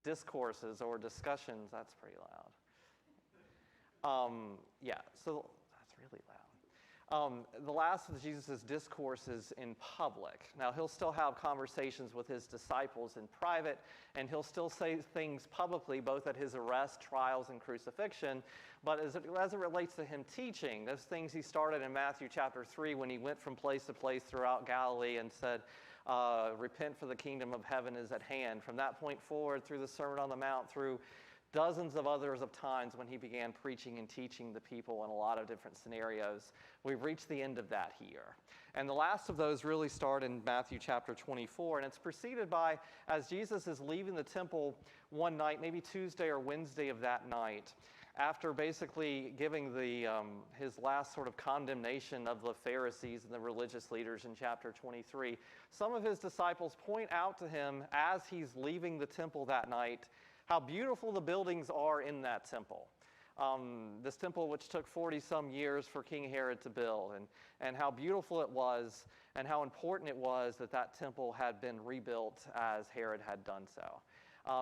discourses or discussions. That's pretty loud. So that's really loud. The last of Jesus' discourses in public. Now, he'll still have conversations with his disciples in private, and he'll still say things publicly, both at his arrest, trials, and crucifixion. But as it relates to him teaching, those things he started in Matthew chapter 3 when he went from place to place throughout Galilee and said, repent for the kingdom of heaven is at hand. From that point forward, through the Sermon on the Mount, through dozens of others of times when he began preaching and teaching the people in a lot of different scenarios. We've reached the end of that here. And the last of those really start in Matthew chapter 24, and it's preceded by, as Jesus is leaving the temple one night, maybe Tuesday or Wednesday of that night, after basically giving his last sort of condemnation of the Pharisees and the religious leaders in chapter 23, some of his disciples point out to him as he's leaving the temple that night how beautiful the buildings are in that temple. This temple which took 40-some years for King Herod to build, and how beautiful it was, and how important it was that that temple had been rebuilt as Herod had done so.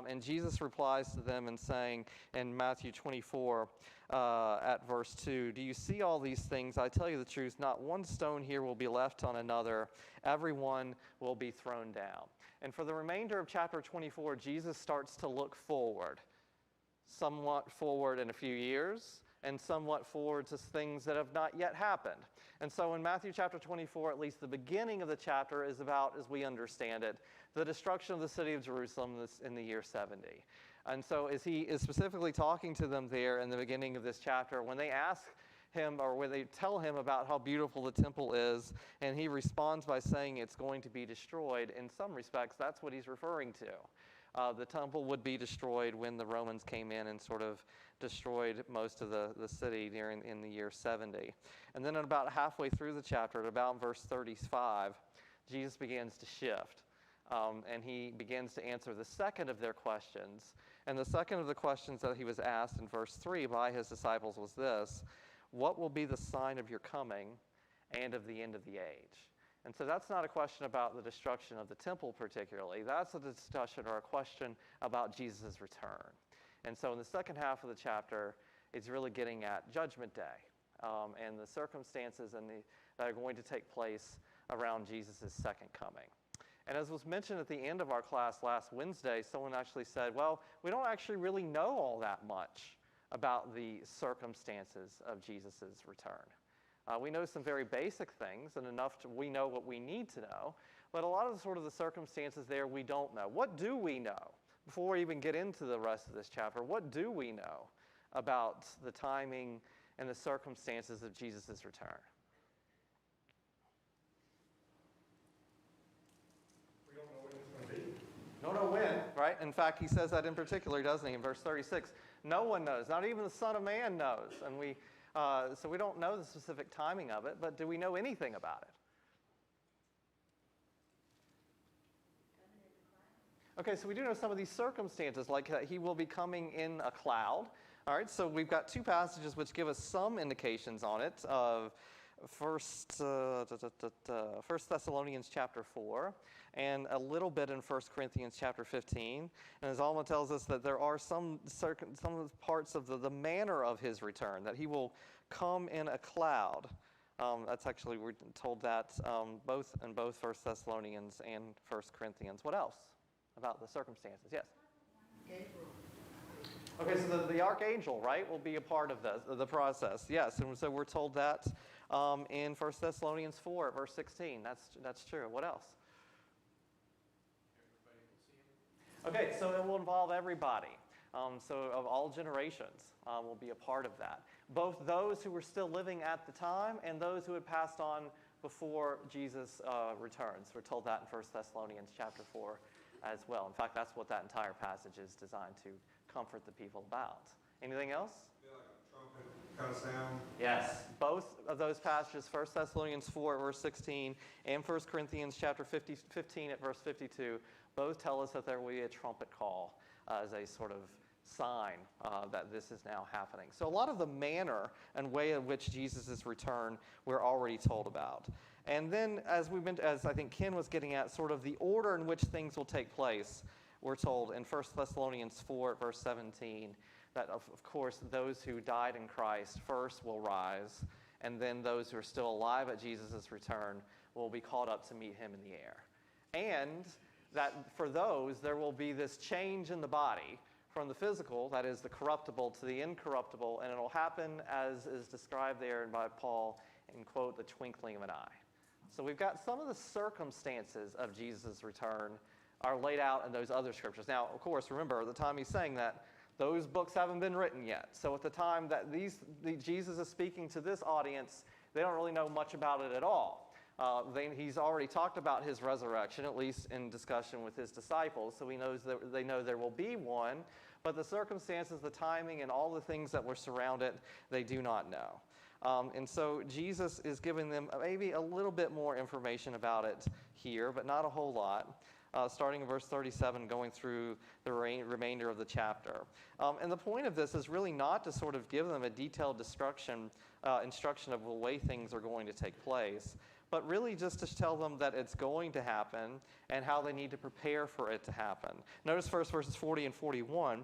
And Jesus replies to them in saying in Matthew 24 at verse 2, "Do you see all these things? I tell you the truth, not one stone here will be left on another. Every one will be thrown down." And for the remainder of chapter 24, Jesus starts to look forward, somewhat forward in a few years, and somewhat forward to things that have not yet happened. And so in Matthew chapter 24, at least the beginning of the chapter is about, as we understand it, the destruction of the city of Jerusalem in the year 70. And so as he is specifically talking to them there in the beginning of this chapter, when they ask him, or when they tell him about how beautiful the temple is, and he responds by saying it's going to be destroyed, in some respects, that's what he's referring to. The temple would be destroyed when the Romans came in and sort of destroyed most of the city in the year 70. And then about halfway through the chapter, at about verse 35, Jesus begins to shift. And he begins to answer the second of their questions. And the second of the questions that he was asked in verse 3 by his disciples was this: "What will be the sign of your coming and of the end of the age?" And so that's not a question about the destruction of the temple particularly. That's a discussion or a question about Jesus' return. And so in the second half of the chapter, it's really getting at Judgment Day and the circumstances that are going to take place around Jesus' second coming. And as was mentioned at the end of our class last Wednesday, someone actually said, well, we don't actually really know all that much about the circumstances of Jesus' return. We know some very basic things, and we know what we need to know, but a lot of the circumstances there we don't know. What do we know? Before we even get into the rest of this chapter, what do we know about the timing and the circumstances of Jesus' return? We don't know when it's going to be. Don't know when, right? In fact, he says that in particular, doesn't he, in verse 36? No one knows, not even the Son of Man knows. And so we don't know the specific timing of it, but do we know anything about it? Okay, so we do know some of these circumstances, like that he will be coming in a cloud. All right, so we've got two passages which give us some indications on it. First Thessalonians chapter 4, and a little bit in 1 Corinthians chapter 15. And as Alma tells us that there are some parts of the manner of his return, that he will come in a cloud. That's actually, we're told that both in both 1 Thessalonians and 1 Corinthians. What else about the circumstances? Yes? Gabriel. Okay, so the archangel, right, will be a part of the process. Yes, and so we're told that in 1 Thessalonians 4, verse 16. That's true. What else? Everybody will see him. Okay, so it will involve everybody. So of all generations will be a part of that. Both those who were still living at the time and those who had passed on before Jesus returns. We're told that in 1 Thessalonians chapter 4 as well. In fact, that's what that entire passage is designed to comfort the people about. Anything else? Feel like a trumpet kind of sound. Yes. Both of those passages, 1 Thessalonians 4 verse 16 and 1 Corinthians chapter 15 at verse 52, both tell us that there will be a trumpet call as a sort of sign that this is now happening. So a lot of the manner and way in which Jesus' return we're already told about. And then as I think Ken was getting at, sort of the order in which things will take place. we're told in 1 Thessalonians 4, verse 17, that of course those who died in Christ first will rise, and then those who are still alive at Jesus' return will be called up to meet him in the air. And that for those, there will be this change in the body from the physical, that is the corruptible, to the incorruptible, and it'll happen as is described there by Paul in, quote, the twinkling of an eye. So we've got some of the circumstances of Jesus' return are laid out in those other scriptures. Now, of course, remember, at the time he's saying that, those books haven't been written yet. So at the time that Jesus is speaking to this audience, they don't really know much about it at all. He's already talked about his resurrection, at least in discussion with his disciples, so he knows that they know there will be one, but the circumstances, the timing, and all the things that were surround it, they do not know. And so Jesus is giving them maybe a little bit more information about it here, but not a whole lot. Starting in verse 37, going through the remainder of the chapter. And the point of this is really not to sort of give them a detailed instruction of the way things are going to take place, but really just to tell them that it's going to happen and how they need to prepare for it to happen. Notice first verses 40 and 41.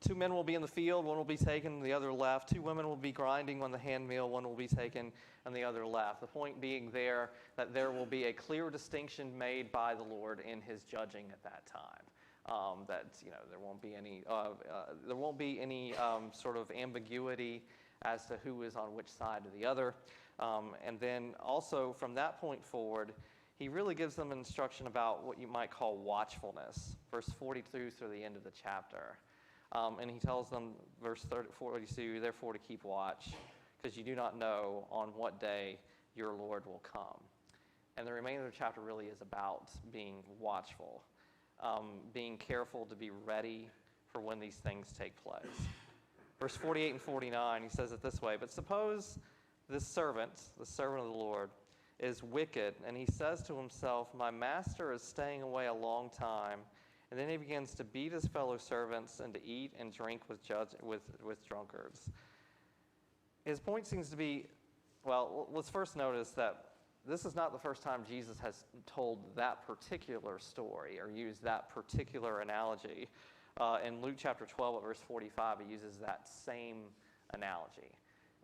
2 men will be in the field, one will be taken and the other left. 2 women will be grinding on the handmill, one will be taken and the other left. The point being there that there will be a clear distinction made by the Lord in his judging at that time. There won't be any sort of ambiguity as to who is on which side or the other. And then also from that point forward, he really gives them instruction about what you might call watchfulness, verse 42 through the end of the chapter. And he tells them, verse 42, therefore to keep watch, because you do not know on what day your Lord will come. And the remainder of the chapter really is about being watchful, being careful to be ready for when these things take place. Verse 48 and 49, he says it this way, but suppose this servant, the servant of the Lord, is wicked, and he says to himself, my master is staying away a long time, and then he begins to beat his fellow servants and to eat and drink with drunkards. His point seems to be, well, let's first notice that this is not the first time Jesus has told that particular story or used that particular analogy. In Luke chapter 12 at verse 45, he uses that same analogy,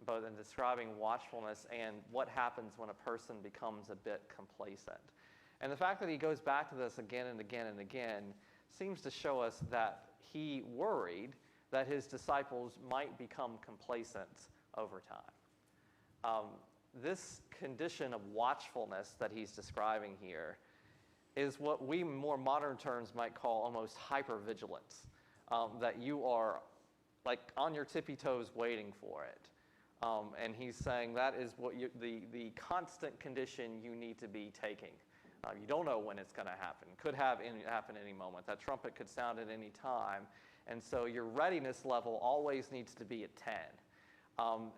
both in describing watchfulness and what happens when a person becomes a bit complacent. And the fact that he goes back to this again and again and again seems to show us that he worried that his disciples might become complacent over time. This condition of watchfulness that he's describing here is what we in more modern terms might call almost hypervigilance, that you are like on your tippy toes waiting for it. And he's saying that is what the constant condition you need to be taking. You don't know when it's going to happen. Could happen any moment. That trumpet could sound at any time. And so your readiness level always needs to be at 10.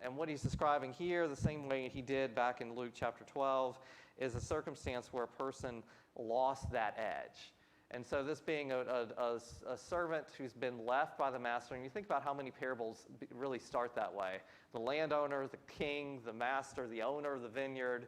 And what he's describing here, the same way he did back in Luke chapter 12, is a circumstance where a person lost that edge. And so this being a servant who's been left by the master, and you think about how many parables really start that way. The landowner, the king, the master, the owner of the vineyard,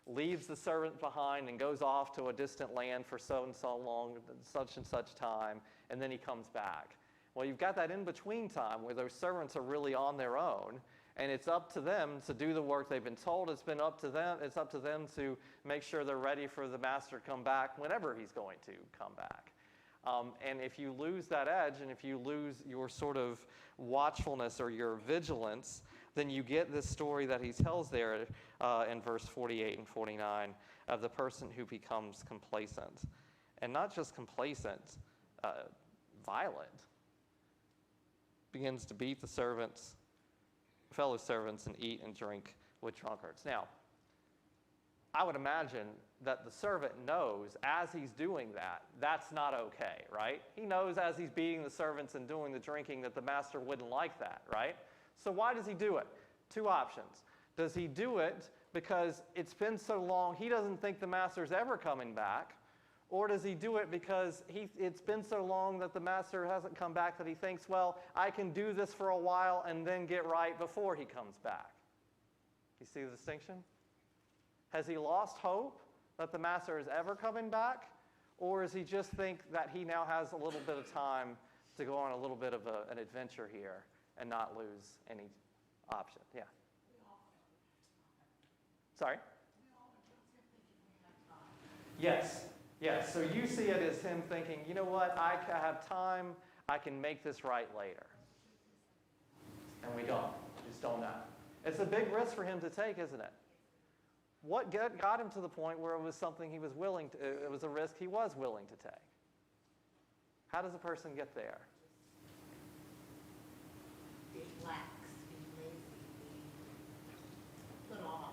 leaves the servant behind and goes off to a distant land for so and so long, such and such time, and then he comes back. Well, you've got that in-between time where those servants are really on their own, and it's up to them to do the work they've been told. It's up to them to make sure they're ready for the master to come back whenever he's going to come back. And if you lose that edge, and if you lose your sort of watchfulness or your vigilance, then you get this story that he tells there in verse 48 and 49 of the person who becomes complacent. And not just complacent, violent. Begins to beat the fellow servants, and eat and drink with drunkards. Now, I would imagine that the servant knows as he's doing that, that's not okay, right? He knows as he's beating the servants and doing the drinking that the master wouldn't like that, right? So why does he do it? 2 options. Does he do it because it's been so long he doesn't think the master's ever coming back? Or does he do it because it's been so long that the master hasn't come back that he thinks, well, I can do this for a while and then get right before he comes back? You see the distinction? Has he lost hope that the master is ever coming back? Or does he just think that he now has a little bit of time to go on a little bit of an adventure here and not lose any option? Yeah. Sorry? Yes. Yes. So you see it as him thinking, you know what, I have time, I can make this right later. And we don't. We just don't know. It's a big risk for him to take, isn't it? What got him to the point where it was something he was willing to, it was a risk he was willing to take? How does a person get there? Being lax, being lazy, being put off.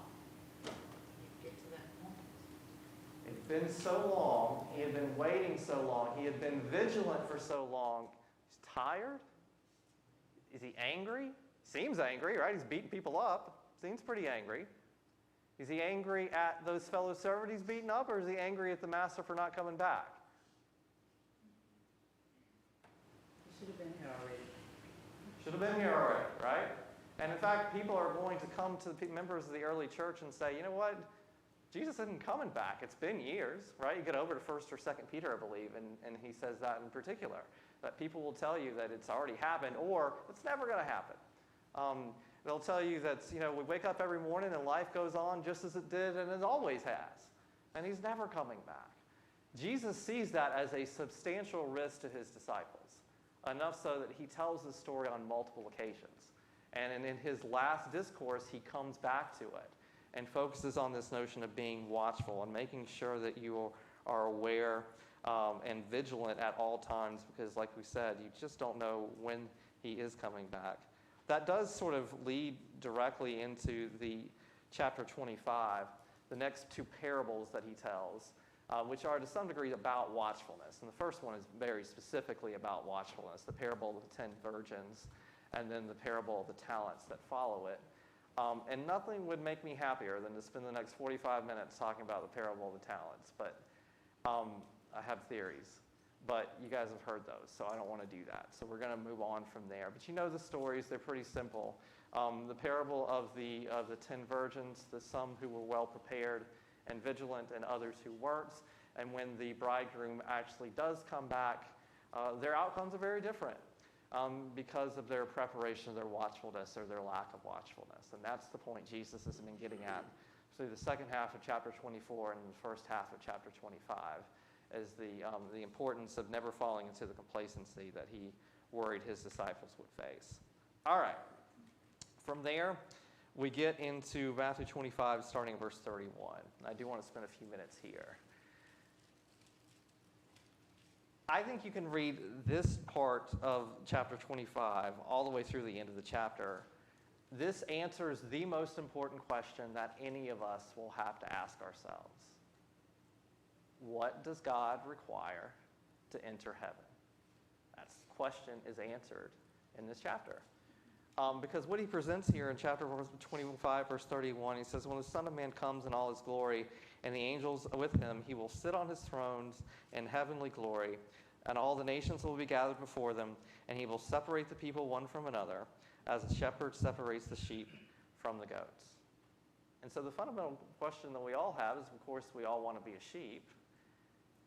You get to that point. It's been so long, he had been waiting so long, he had been vigilant for so long. He's tired? Is he angry? Seems angry, right? He's beating people up. Seems pretty angry. Is he angry at those fellow servants he's beaten up, or is he angry at the master for not coming back? You should have been here already. Should have been here already, right? And in fact, people are going to come to the members of the early church and say, you know what? Jesus isn't coming back. It's been years, right? You get over to 1st or 2nd Peter, I believe, and he says that in particular. That people will tell you that it's already happened or it's never going to happen. They'll tell you that, you know, we wake up every morning and life goes on just as it did and it always has. And he's never coming back. Jesus sees that as a substantial risk to his disciples, enough so that he tells the story on multiple occasions. And in his last discourse, he comes back to it and focuses on this notion of being watchful and making sure that you are aware and vigilant at all times, because like we said, you just don't know when he is coming back. That does sort of lead directly into the chapter 25, the next two parables that he tells, which are to some degree about watchfulness. And the first one is very specifically about watchfulness, the parable of the 10 virgins, and then the parable of the talents that follow it. And nothing would make me happier than to spend the next 45 minutes talking about the parable of the talents. But I have theories. But you guys have heard those, so I don't want to do that. So we're going to move on from there. But you know the stories. They're pretty simple. The parable of the 10 virgins, the some who were well prepared and vigilant and others who weren't. And when the bridegroom actually does come back, their outcomes are very different because of their preparation, their watchfulness, or their lack of watchfulness. And that's the point Jesus has been getting at through the second half of chapter 24 and the first half of chapter 25. Is the importance of never falling into the complacency that he worried his disciples would face. All right. From there, we get into Matthew 25, starting at verse 31. I do want to spend a few minutes here. I think you can read this part of chapter 25 all the way through the end of the chapter. This answers the most important question that any of us will have to ask ourselves. What does God require to enter heaven? That question is answered in this chapter. Because what he presents here in chapter 25, verse 31, he says, when the Son of Man comes in all his glory and the angels with him, he will sit on his thrones in heavenly glory, and all the nations will be gathered before them, and he will separate the people one from another, as a shepherd separates the sheep from the goats. And so the fundamental question that we all have is, of course, we all want to be a sheep.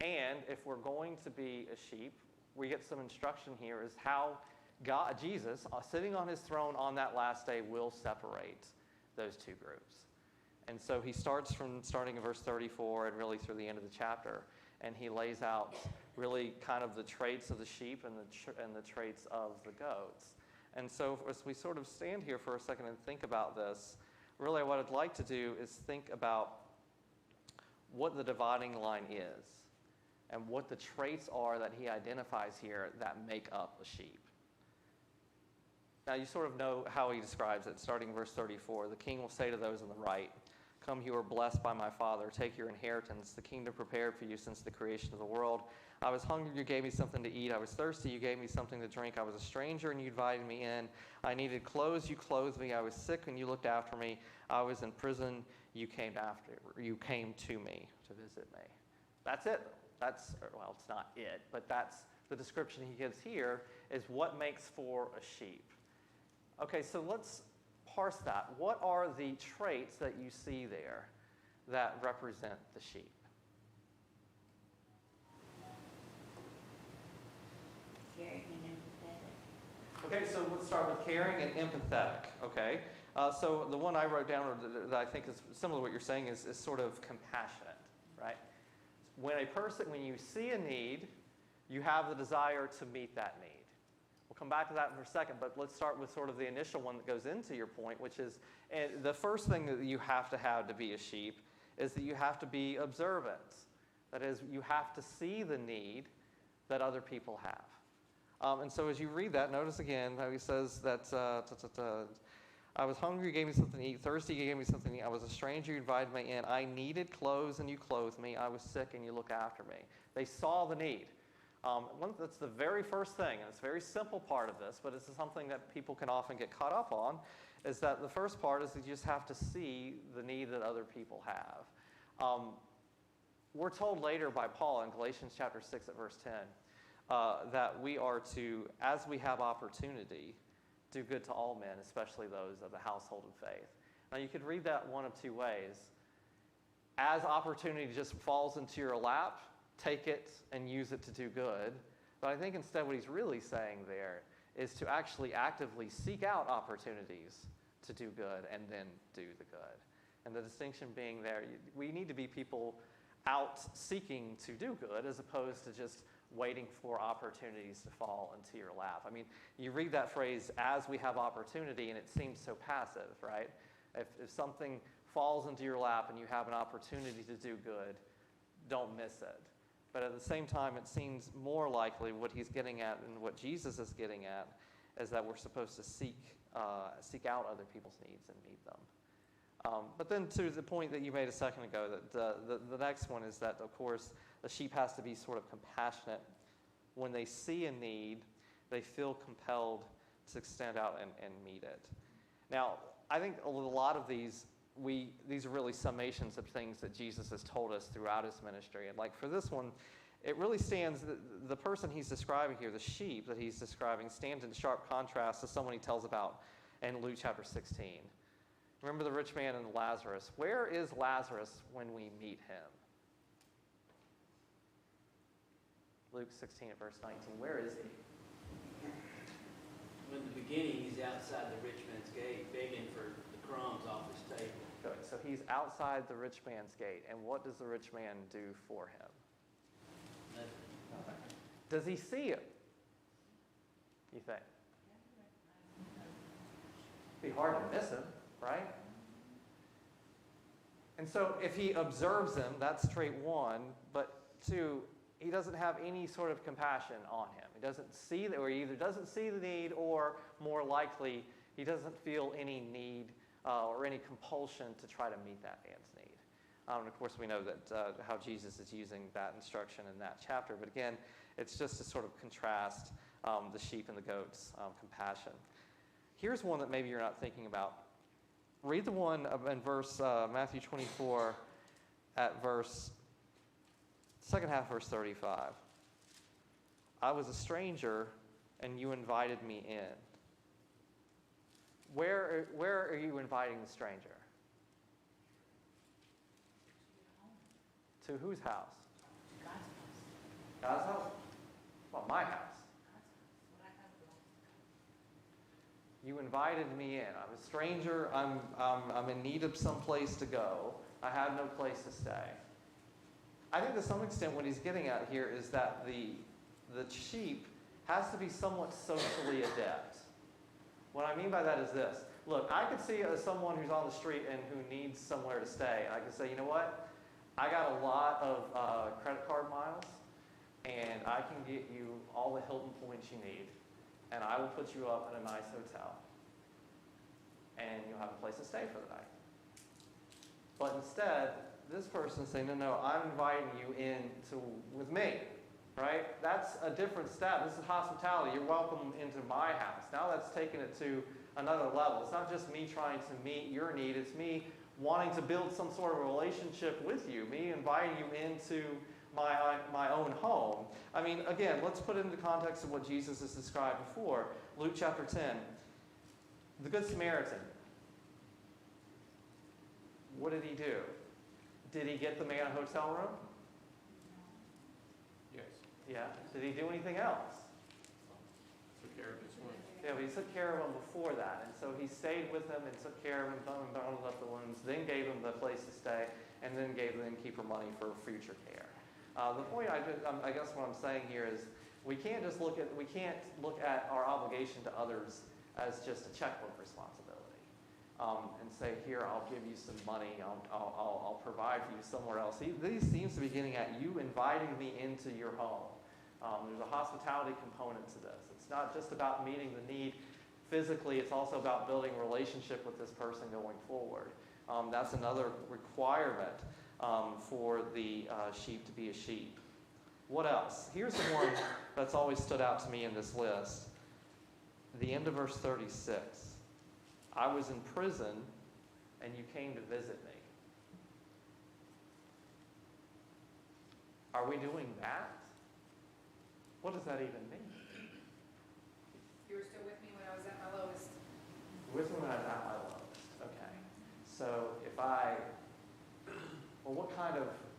And if we're going to be a sheep, we get some instruction here is how God, Jesus, sitting on his throne on that last day, will separate those two groups. And so he starting in verse 34 and really through the end of the chapter, and he lays out really kind of the traits of the sheep and the traits of the goats. And so as we sort of stand here for a second and think about this, really what I'd like to do is think about what the dividing line is and what the traits are that he identifies here that make up a sheep. Now, you sort of know how he describes it, starting in verse 34. The king will say to those on the right, come, you are blessed by my Father. Take your inheritance, the kingdom prepared for you since the creation of the world. I was hungry, you gave me something to eat. I was thirsty, you gave me something to drink. I was a stranger, and you invited me in. I needed clothes, you clothed me. I was sick, and you looked after me. I was in prison, you came to me to visit me. That's it. Well, it's not it, but that's the description he gives here is what makes for a sheep. Okay, so let's parse that. What are the traits that you see there that represent the sheep? Okay, so let's start with caring and empathetic, okay? So the one I wrote down that I think is similar to what you're saying is sort of compassionate, right? When you see a need, you have the desire to meet that need. We'll come back to that in a second, but let's start with sort of the initial one that goes into your point, which is the first thing that you have to be a sheep is that you have to be observant. That is, you have to see the need that other people have. And so as you read that, notice again how he says that I was hungry, you gave me something to eat. Thirsty, you gave me something to eat. I was a stranger, you invited me in. I needed clothes, and you clothed me. I was sick, and you looked after me. They saw the need. That's the very first thing, and it's a very simple part of this, but it's something that people can often get caught up on, is that the first part is that you just have to see the need that other people have. We're told later by Paul in Galatians chapter 6 at verse 10 that we are to, as we have opportunity, do good to all men, especially those of the household of faith. Now you could read that one of two ways. As opportunity just falls into your lap, take it and use it to do good. But I think instead what he's really saying there is to actually actively seek out opportunities to do good and then do the good. And the distinction being there, we need to be people out seeking to do good as opposed to just waiting for opportunities to fall into your lap. I mean, you read that phrase, as we have opportunity, and it seems so passive, right? If something falls into your lap and you have an opportunity to do good, don't miss it. But at the same time, it seems more likely what he's getting at and what Jesus is getting at is that we're supposed to seek out other people's needs and meet them. But then to the point that you made a second ago, that the next one is that, of course, the sheep has to be sort of compassionate. When they see a need, they feel compelled to extend out and meet it. Now, I think a lot of these are really summations of things that Jesus has told us throughout his ministry. And like for this one, it really stands, the person he's describing here, the sheep that he's describing, stands in sharp contrast to someone he tells about in Luke chapter 16. Remember the rich man and Lazarus. Where is Lazarus when we meet him? Luke 16 at verse 19. Where is he? In the beginning, he's outside the rich man's gate, begging for the crumbs off his table. Good. So he's outside the rich man's gate. And what does the rich man do for him? Nothing. Does he see him? You think? It'd be hard to miss him, right? And so if he observes him, that's trait one. But two, he doesn't have any sort of compassion on him. He doesn't see, or he either doesn't see the need, or more likely, he doesn't feel any need or any compulsion to try to meet that man's need. And of course, we know that how Jesus is using that instruction in that chapter. But again, it's just to sort of contrast the sheep and the goats' compassion. Here's one that maybe you're not thinking about. Read the one in verse Matthew 24 at second half, verse 35. I was a stranger, and you invited me in. Where are you inviting the stranger? To whose house? God's house? Well, my house. You invited me in. I'm a stranger. I'm in need of some place to go. I have no place to stay. I think to some extent what he's getting at here is that the sheep has to be somewhat socially adept. What I mean by that is this. Look, I could see someone who's on the street and who needs somewhere to stay. I could say, you know what? I got a lot of credit card miles, and I can get you all the Hilton points you need, and I will put you up in a nice hotel, and you'll have a place to stay for the night. But instead, this person's saying, no, I'm inviting you in with me, right? That's a different step. This is hospitality. You're welcome into my house. Now that's taken it to another level. It's not just me trying to meet your need. It's me wanting to build some sort of relationship with you, me inviting you into my own home. I mean, again, let's put it into context of what Jesus has described before. Luke chapter 10, the Good Samaritan. What did he do? Did he get the man a hotel room? Yes. Yeah. Did he do anything else? Took care of his wife. Yeah, but he took care of him before that. And so he stayed with him and took care of him, bundled up the wounds, then gave him the place to stay, and then gave the innkeeper money for future care. The point I guess what I'm saying here is we can't look at our obligation to others as just a checkbook responsibility, and say, here, I'll give you some money, I'll provide for you somewhere else. These seems to be getting at you inviting me into your home. There's a hospitality component to this. It's not just about meeting the need physically, it's also about building a relationship with this person going forward. That's another requirement for the sheep to be a sheep. What else? Here's the one that's always stood out to me in this list. The end of verse 36. I was in prison and you came to visit me. Are we doing that? What does that even mean? You were still with me when I was at my lowest. With me when I'm at my lowest. Okay. So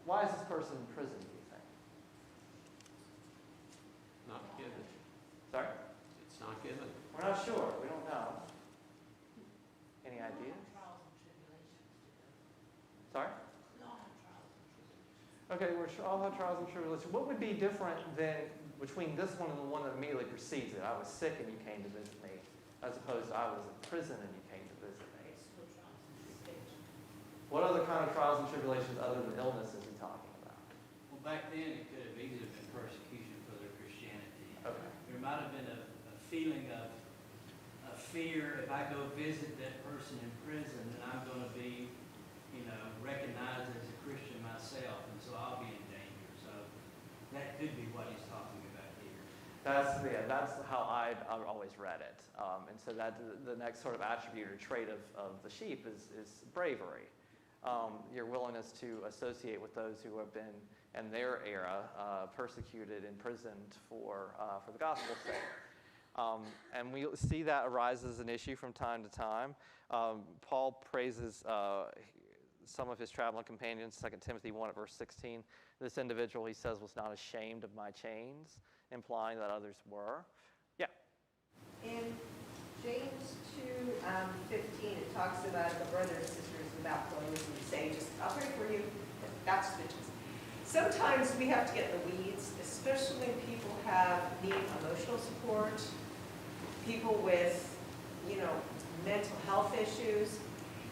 why is this person in prison, do you think? Not given. Sorry? It's not given. We're not sure. We don't know. Any ideas? Trials and tribulations to go. Sorry? We all have trials and tribulations. Okay, we all have trials and tribulations. What would be different than between this one and the one that immediately precedes it? I was sick and you came to visit me, as opposed to I was in prison and you came to visit me. Still trials and tribulations. What other kind of trials and tribulations other than illness is he talking about? Well, back then, it could have easily been persecution for their Christianity. Okay. There might have been a feeling of fear. If I go visit that person in prison, then I'm going to be, recognized as a Christian myself, and so I'll be in danger. So that could be what he's talking about here. That's how I've always read it. And so that the next sort of attribute or trait of the sheep is bravery. Your willingness to associate with those who have been, in their era, persecuted, imprisoned for the gospel's sake. And we see that arises as an issue from time to time. Paul praises some of his traveling companions, 2 Timothy 1 at verse 16. This individual, he says, was not ashamed of my chains, implying that others were. Yeah. In James 2:15, it talks about the brothers and sisters without clothes and say, just, I'll pray for you. That's the gist. Sometimes we have to get in the weeds, especially when people need emotional support, people with, mental health issues.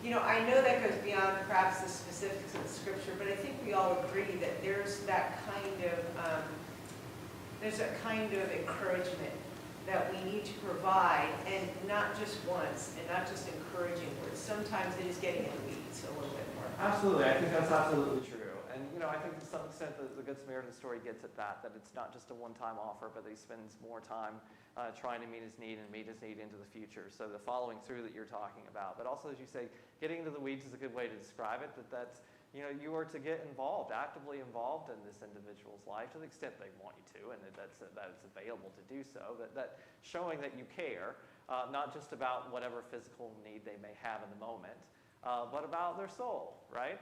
I know that goes beyond perhaps the specifics of the scripture, but I think we all agree that there's that kind of encouragement that we need to provide, and not just once, and not just encouraging words. Sometimes it is getting in the weeds a little bit more. Absolutely. I think that's absolutely true. And, I think to some extent the Good Samaritan story gets at that it's not just a one-time offer, but that he spends more time trying to meet his need and meet his need into the future. So the following through that you're talking about. But also, as you say, getting into the weeds is a good way to describe it, that's you are to get involved, actively involved in this individual's life to the extent they want you to, and that it's available to do so, that showing that you care, not just about whatever physical need they may have in the moment, but about their soul, right?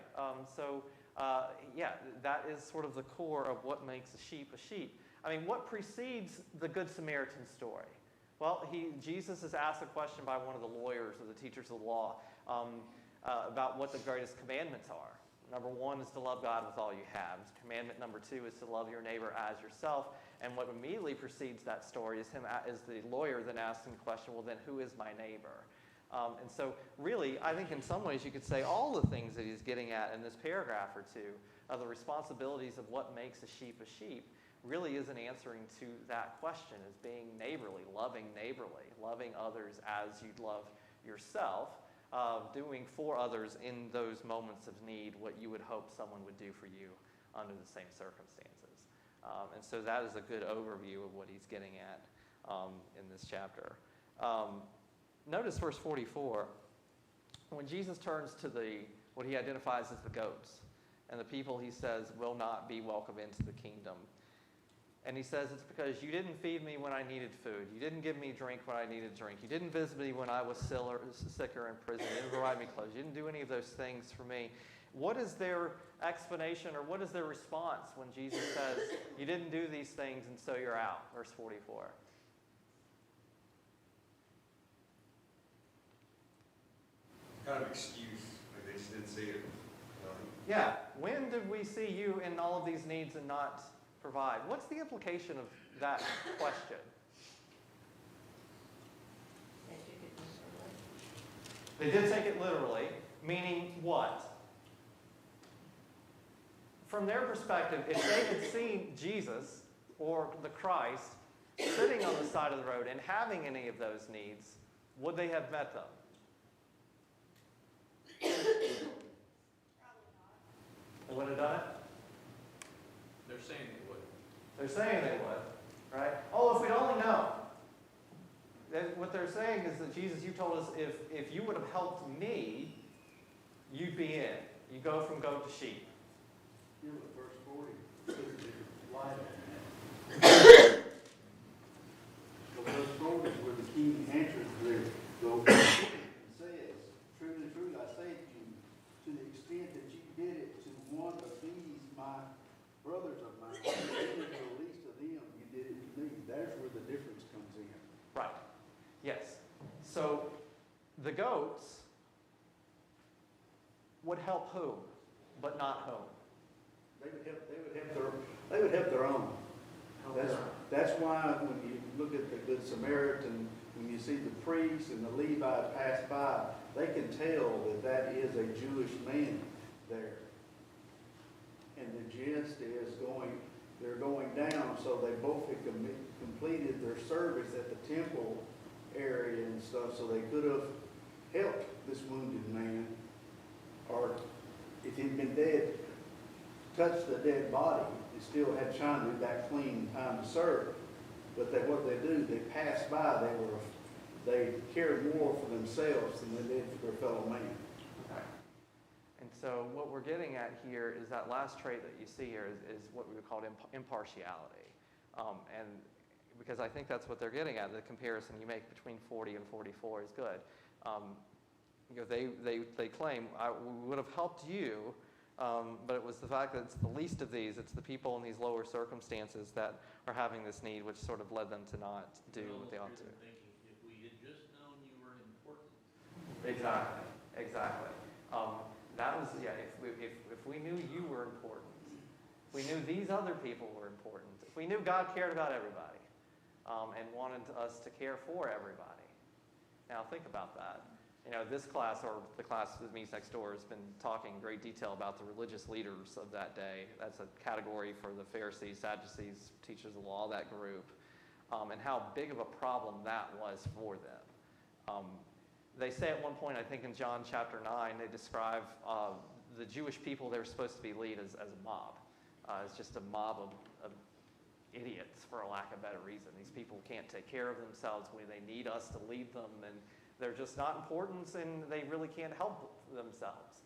That is sort of the core of what makes a sheep a sheep. I mean, what precedes the Good Samaritan story? Well, Jesus is asked a question by one of the lawyers or the teachers of the law about what the greatest commandments are. Number 1 is to love God with all you have. Commandment number 2 is to love your neighbor as yourself. And what immediately precedes that story is the lawyer then asking the question, well, then who is my neighbor? And so really, I think in some ways you could say all the things that he's getting at in this paragraph or two of the responsibilities of what makes a sheep really is an answering to that question, as being neighborly, loving others as you'd love yourself, doing for others in those moments of need what you would hope someone would do for you under the same circumstances. And so that is a good overview of what he's getting at in this chapter. Notice verse 44. When Jesus turns to what he identifies as the goats, and the people, he says, will not be welcome into the kingdom. And he says, it's because you didn't feed me when I needed food. You didn't give me drink when I needed drink. You didn't visit me when I was sick or in prison. You didn't provide me clothes. You didn't do any of those things for me. What is their explanation, or what is their response when Jesus says, you didn't do these things and so you're out? Verse 44. Yeah, when did we see you in all of these needs and not provide? What's the implication of that question? They did take it literally, meaning what? From their perspective, if they had seen Jesus or the Christ sitting on the side of the road and having any of those needs, would they have met them? They wouldn't have done it? They're saying they would. They're saying they would, right? Oh, if we'd only known. What they're saying is that, Jesus, you told us if you would have helped me, you'd be in. You go from goat to sheep. Here with verse 40, light on that. So verse 40 is where the king answers their goat and says, truly, truly, I say to you, to the extent that you did it to one of these, my brothers of mine, to the least of them, you did it to me. That's where the difference comes in. Right. Yes. So the goats would help whom, but not whom? They would help their own. That's why when you look at the Good Samaritan, when you see the priest and the Levite pass by, they can tell that that is a Jewish man there. And the gist is they're going down, so they both had completed their service at the temple area and stuff, so they could have helped this wounded man, or if he'd been dead, touched the dead body, they still had time to be back clean in time to serve. But what they do, they pass by, they care more for themselves than they did for their fellow man. Okay. And so what we're getting at here is that last trait that you see here is what we would call impartiality. And because I think that's what they're getting at, the comparison you make between 40 and 44 is good. They claim, we would have helped you, but it was the fact that it's the least of these, it's the people in these lower circumstances that are having this need, which sort of led them to not do what they ought to. Thinking, if we had just known you were important. Exactly. That was, if we knew you were important, if we knew these other people were important, if we knew God cared about everybody, and wanted us to care for everybody. Now think about that. You know, this class, or the class that meets next door, has been talking in great detail about the religious leaders of that day. That's a category for the Pharisees, Sadducees, teachers of the law, that group, and how big of a problem that was for them. They say at one point, I think in John chapter 9, they describe the Jewish people they were supposed to be lead as a mob. It's just a mob of idiots, for a lack of a better reason. These people can't take care of themselves when they need us to lead them, and they're just not important, and they really can't help themselves.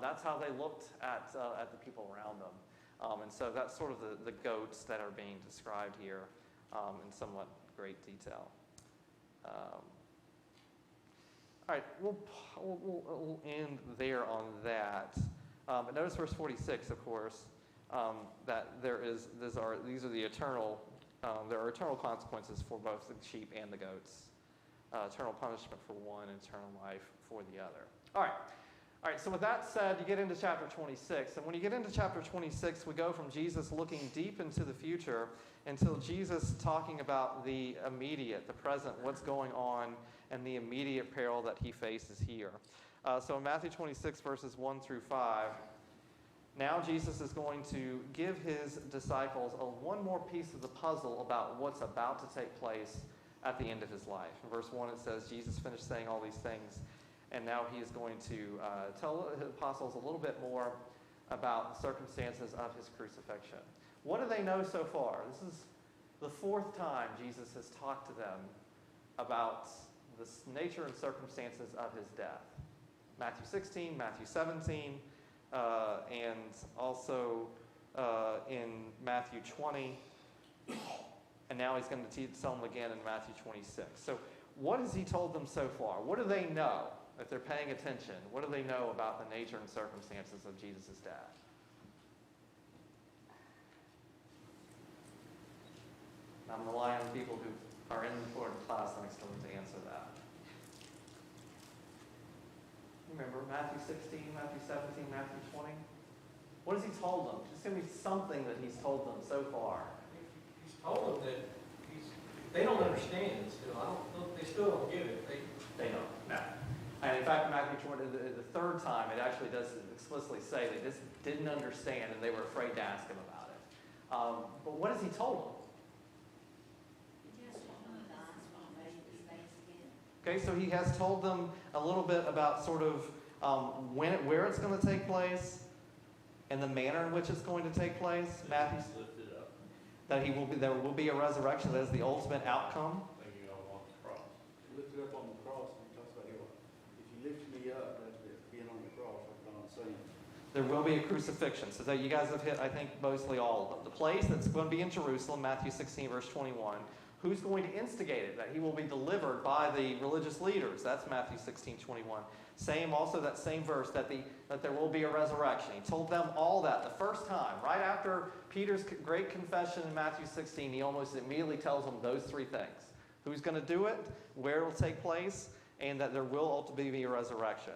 That's how they looked at the people around them. And so that's sort of the goats that are being described here in somewhat great detail. All right, we'll end there on that. But notice verse 46, of course, that these are the eternal. There are eternal consequences for both the sheep and the goats. Eternal punishment for one, and eternal life for the other. All right. So with that said, you get into chapter 26, and when you get into chapter 26, we go from Jesus looking deep into the future until Jesus talking about the immediate, the present, what's going on, and the immediate peril that he faces here. So in Matthew 26, verses 1 through 5, now Jesus is going to give his disciples one more piece of the puzzle about what's about to take place at the end of his life. In verse 1 it says, Jesus finished saying all these things, and now he is going to tell his apostles a little bit more about the circumstances of his crucifixion. What do they know so far? This is the fourth time Jesus has talked to them about the nature and circumstances of his death. Matthew 16, Matthew 17, and also in Matthew 20, and now he's going to tell them again in Matthew 26. So what has he told them so far? What do they know, if they're paying attention? What do they know about the nature and circumstances of Jesus' death? I'm relying on people who are in the important class next door to answer that. Remember Matthew 16, Matthew 17, Matthew 20? What has he told them? Just give me something that he's told them so far. He's told them that they don't understand it still. They still don't get it. They don't. No. And in fact, Matthew 20, the third time, it actually does explicitly say they just didn't understand and they were afraid to ask him about it. But what has he told them? Okay, so he has told them a little bit about sort of where it's going to take place and the manner in which it's going to take place. Matthew, Lifted up, that there will be a resurrection that is the ultimate outcome. thinking on the cross. Lifted up on the cross, and he talks about, if you lift me up, that's being on the cross, like Don's saying. There will be a crucifixion. So that you guys have hit, I think, mostly all of them. The place that's going to be in Jerusalem, Matthew 16, verse 21. Who's going to instigate it? That he will be delivered by the religious leaders. That's Matthew 16, 21. Also that same verse, that there will be a resurrection. He told them all that the first time. Right after Peter's great confession in Matthew 16, he almost immediately tells them those three things. Who's going to do it, where it will take place, and that there will ultimately be a resurrection.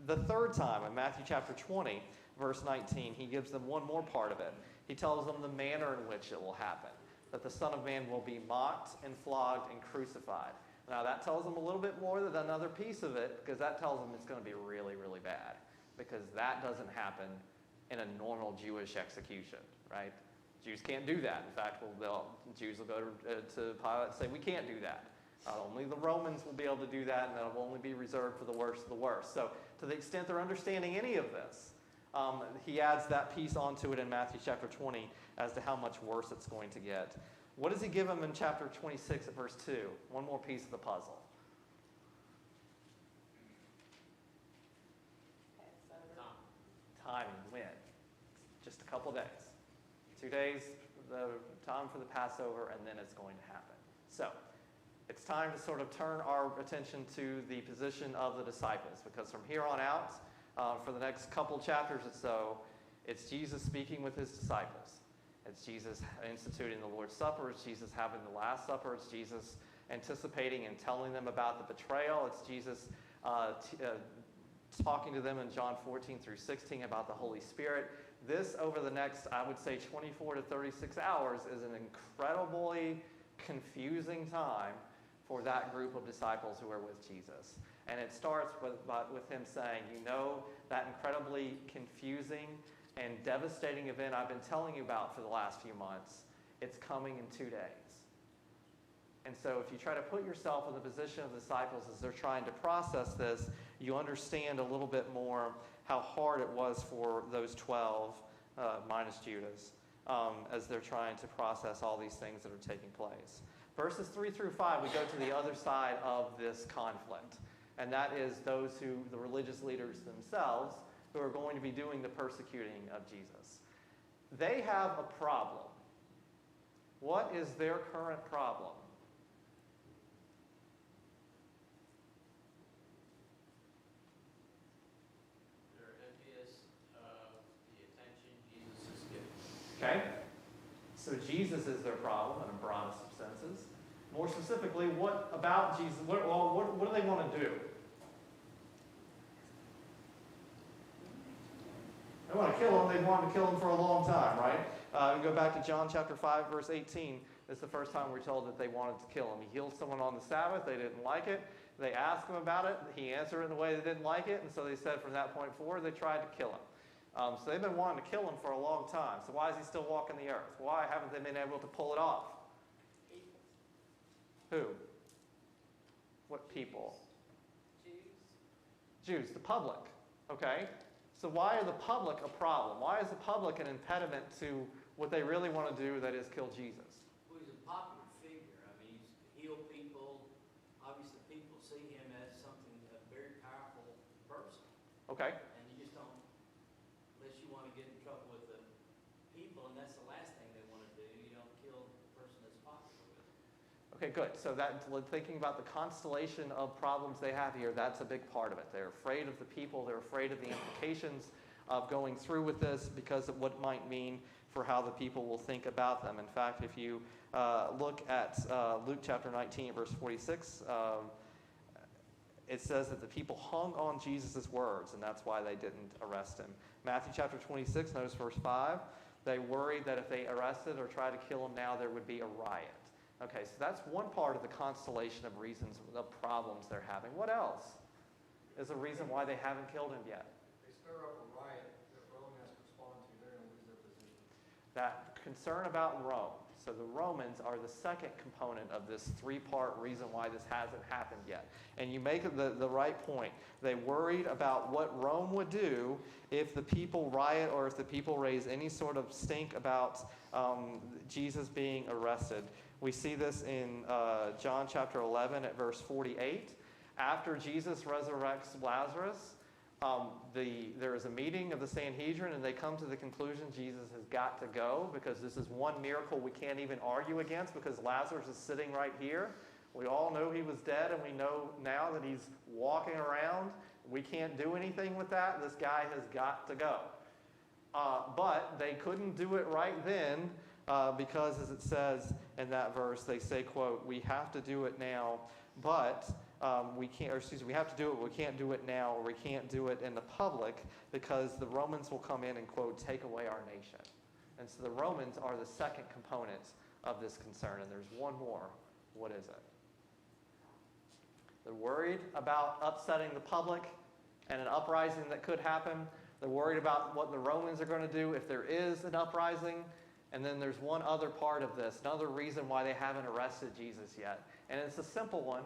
The third time, in Matthew chapter 20, verse 19, he gives them one more part of it. He tells them the manner in which it will happen. That the Son of Man will be mocked and flogged and crucified. Now that tells them a little bit more than another piece of it, because that tells them it's going to be really, really bad. Because that doesn't happen in a normal Jewish execution, right? Jews can't do that. In fact, Jews will go to Pilate and say, we can't do that. Only the Romans will be able to do that, and that will only be reserved for the worst of the worst. So to the extent they're understanding any of this, he adds that piece onto it in Matthew chapter 20 as to how much worse it's going to get. What does he give them in chapter 26 at verse 2? One more piece of the puzzle. Timing, when? Just a couple days. 2 days, the time for the Passover, and then it's going to happen. So, it's time to sort of turn our attention to the position of the disciples, because from here on out, for the next couple chapters or so, it's Jesus speaking with his disciples. It's Jesus instituting the Lord's Supper. It's Jesus having the Last Supper. It's Jesus anticipating and telling them about the betrayal. It's Jesus talking to them in John 14 through 16 about the Holy Spirit. This, over the next, I would say, 24 to 36 hours, is an incredibly confusing time for that group of disciples who are with Jesus. And it starts with him saying, that incredibly confusing and devastating event I've been telling you about for the last few months, it's coming in 2 days. And so if you try to put yourself in the position of the disciples as they're trying to process this, you understand a little bit more how hard it was for those 12, minus Judas, as they're trying to process all these things that are taking place. Verses 3 through 5, we go to the other side of this conflict. And that is the religious leaders themselves, who are going to be doing the persecuting of Jesus. They have a problem. What is their current problem? They're envious of the attention Jesus is giving. Okay? So Jesus is their problem in a broadest of senses. More specifically, what about Jesus? What do they want to do? They want to kill him. They've wanted to kill him for a long time, right? We go back to John chapter 5, verse 18. This is the first time we're told that they wanted to kill him. He healed someone on the Sabbath. They didn't like it. They asked him about it. He answered in a way they didn't like it. And so they said from that point forward, they tried to kill him. So they've been wanting to kill him for a long time. So why is he still walking the earth? Why haven't they been able to pull it off? Who? What people? Jews, the public. Okay? So why are the public a problem? Why is the public an impediment to what they really want to do, that is kill Jesus? Well, he's a popular figure. I mean, he's healed people. Obviously, people see him as a very powerful person. Okay. And you just don't, unless you want to get in trouble with the people, and that's the last thing they want to do, you don't kill the person that's popular with them. Okay, good. So thinking about the constellation of problems they have here, that's a big part of it. They're afraid of the people. They're afraid of the implications of going through with this because of what it might mean for how the people will think about them. In fact, if you look at Luke chapter 19, verse 46, it says that the people hung on Jesus' words, and that's why they didn't arrest him. Matthew chapter 26, notice verse 5. They worried that if they arrested or tried to kill him now, there would be a riot. Okay, so that's one part of the constellation of reasons, of problems they're having. What else is a reason why they haven't killed him yet? They stir up a riot that Rome has to respond to, they're going to lose their position. That concern about Rome. So the Romans are the second component of this three-part reason why this hasn't happened yet. And you make the right point. They worried about what Rome would do if the people riot or if the people raise any sort of stink about Jesus being arrested. We see this in John chapter 11 at verse 48. After Jesus resurrects Lazarus, there is a meeting of the Sanhedrin, and they come to the conclusion Jesus has got to go because this is one miracle we can't even argue against because Lazarus is sitting right here. We all know he was dead, and we know now that he's walking around. We can't do anything with that. This guy has got to go. But they couldn't do it right then because, as it says in that verse, they say, quote, we have to do it now, but we have to do it, we can't do it now, or we can't do it in the public because the Romans will come in and, quote, take away our nation. And so the Romans are the second component of this concern, and there's one more. What is it? They're worried about upsetting the public and an uprising that could happen. They're worried about what the Romans are going to do if there is an uprising. And then there's one other part of this, another reason why they haven't arrested Jesus yet. And it's a simple one.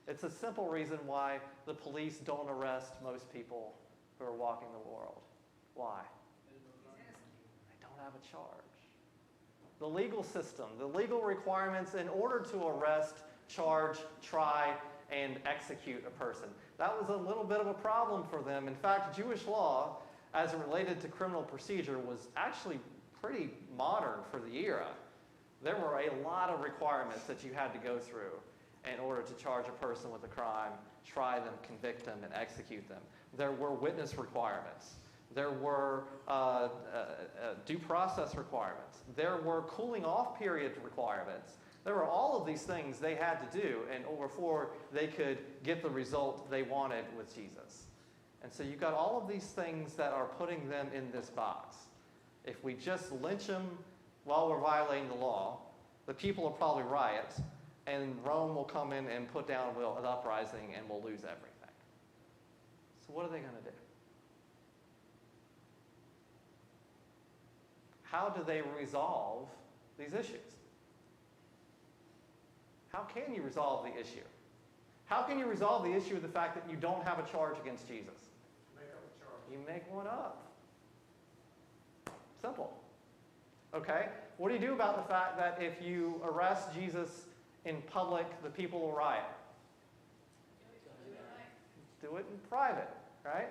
It's a simple reason why the police don't arrest most people who are walking the world. Why? They don't have a charge. The legal system, the legal requirements in order to arrest, charge, try, and execute a person. That was a little bit of a problem for them. In fact, Jewish law, as it related to criminal procedure, was actually pretty modern for the era. There were a lot of requirements that you had to go through in order to charge a person with a crime, try them, convict them, and execute them. There were witness requirements. There were due process requirements. There were cooling off period requirements. There were all of these things they had to do before they could get the result they wanted with Jesus. And so you've got all of these things that are putting them in this box. If we just lynch them while we're violating the law, the people will probably riot, and Rome will come in and put down an uprising, and we'll lose everything. So what are they going to do? How do they resolve these issues? How can you resolve the issue? How can you resolve the issue of the fact that you don't have a charge against Jesus? Make up a charge. You make one up. Simple. Okay? What do you do about the fact that if you arrest Jesus in public, the people will riot? Do it in private, right?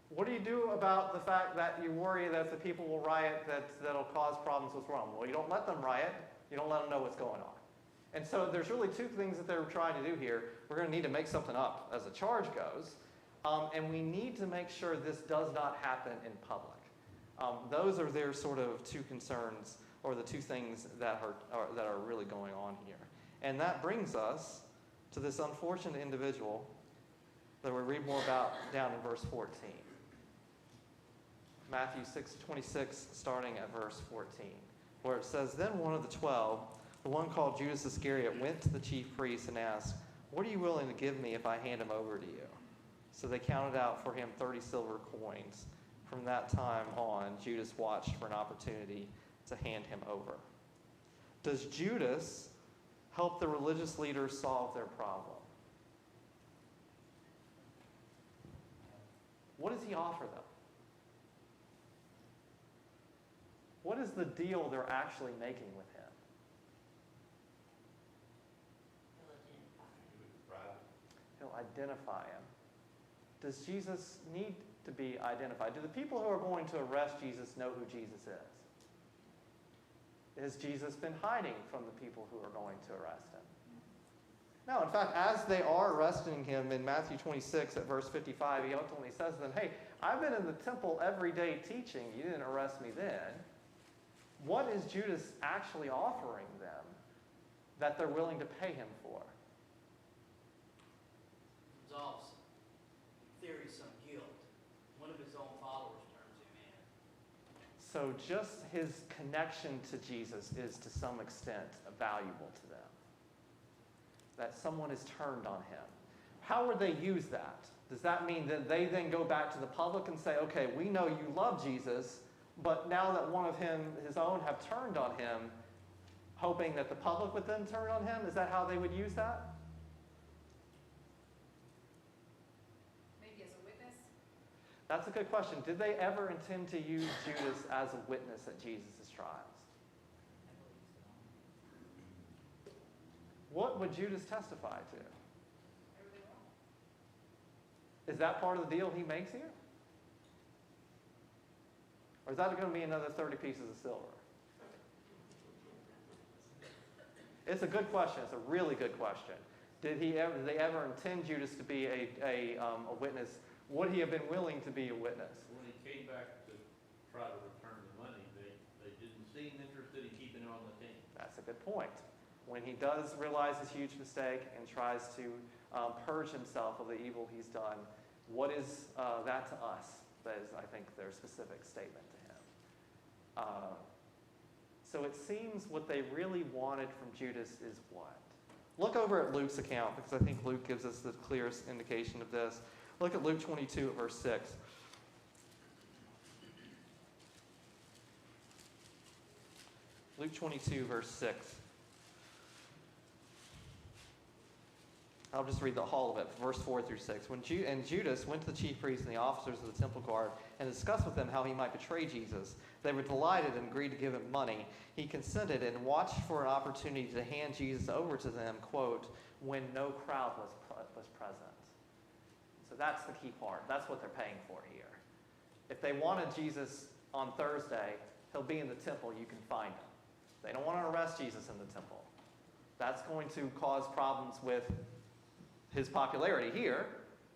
What do you do about the fact that you worry that if the people will riot, that'll cause problems with Rome? Well, you don't let them riot. You don't let them know what's going on. And so there's really two things that they're trying to do here. We're going to need to make something up as the charge goes, and we need to make sure this does not happen in public. Those are their sort of two concerns, or the two things that are really going on here. And that brings us to this unfortunate individual that we read more about down in verse 14. Matthew 6:26, starting at verse 14, where it says, Then one of the 12, the one called Judas Iscariot, went to the chief priests and asked, What are you willing to give me if I hand him over to you? So they counted out for him 30 silver coins. From that time on, Judas watched for an opportunity to hand him over. Does Judas help the religious leaders solve their problem? What does he offer them? What is the deal they're actually making with him? He'll identify him. Does Jesus need to be identified? Do the people who are going to arrest Jesus know who Jesus is? Has Jesus been hiding from the people who are going to arrest him? No, in fact, as they are arresting him in Matthew 26 at verse 55, he ultimately says to them, Hey, I've been in the temple every day teaching. You didn't arrest me then. What is Judas actually offering them that they're willing to pay him for? Absolves. So just his connection to Jesus is to some extent valuable to them. That someone is turned on him. How would they use that? Does that mean that they then go back to the public and say, okay, we know you love Jesus, but now that one of his own have turned on him, hoping that the public would then turn on him? Is that how they would use that? Maybe as a witness? That's a good question. Did they ever intend to use Judas as a witness at Jesus' trials? What would Judas testify to? Everything wrong. Is that part of the deal he makes here? Or is that going to be another 30 pieces of silver? It's a good question. It's a really good question. Did they ever intend Judas to be a witness? Would he have been willing to be a witness? When he came back to try to return the money, they didn't seem interested in keeping him on the team. That's a good point. When he does realize his huge mistake and tries to purge himself of the evil he's done, what is that to us? That is, I think, their specific statement to him. So it seems what they really wanted from Judas is what? Look over at Luke's account, because I think Luke gives us the clearest indication of this. Look at Luke 22 at verse 6. Luke 22, verse 6. I'll just read the whole of it, verse 4 through 6. And Judas went to the chief priests and the officers of the temple guard and discussed with them how he might betray Jesus. They were delighted and agreed to give him money. He consented and watched for an opportunity to hand Jesus over to them, quote, when no crowd was present. So that's the key part. That's what they're paying for here. If they wanted Jesus on Thursday, he'll be in the temple. You can find him. They don't want to arrest Jesus in the temple. That's going to cause problems with his popularity here,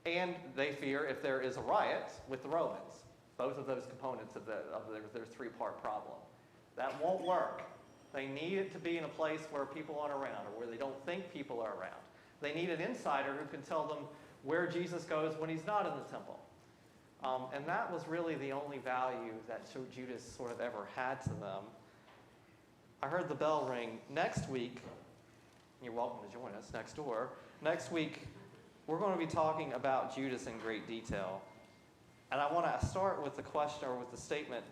and they fear if there is a riot with the Romans. Both of those components of their three-part problem. That won't work. They need it to be in a place where people aren't around or where they don't think people are around. They need an insider who can tell them where Jesus goes when he's not in the temple. And that was really the only value that Judas sort of ever had to them. I heard the bell ring. Next week, you're welcome to join us next door. Next week, we're going to be talking about Judas in great detail. And I want to start with the question or with the statement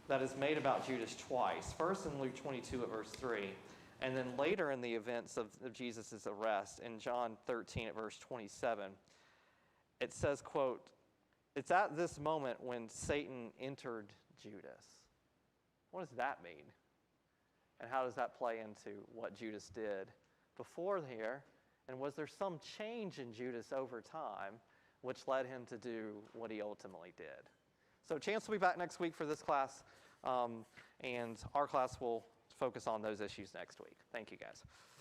that is made about Judas twice. First in Luke 22 at verse 3, and then later in the events of Jesus' arrest in John 13 at verse 27. It says, quote, it's at this moment when Satan entered Judas. What does that mean? And how does that play into what Judas did before here? And was there some change in Judas over time which led him to do what he ultimately did? So Chance will be back next week for this class, and our class will focus on those issues next week. Thank you, guys.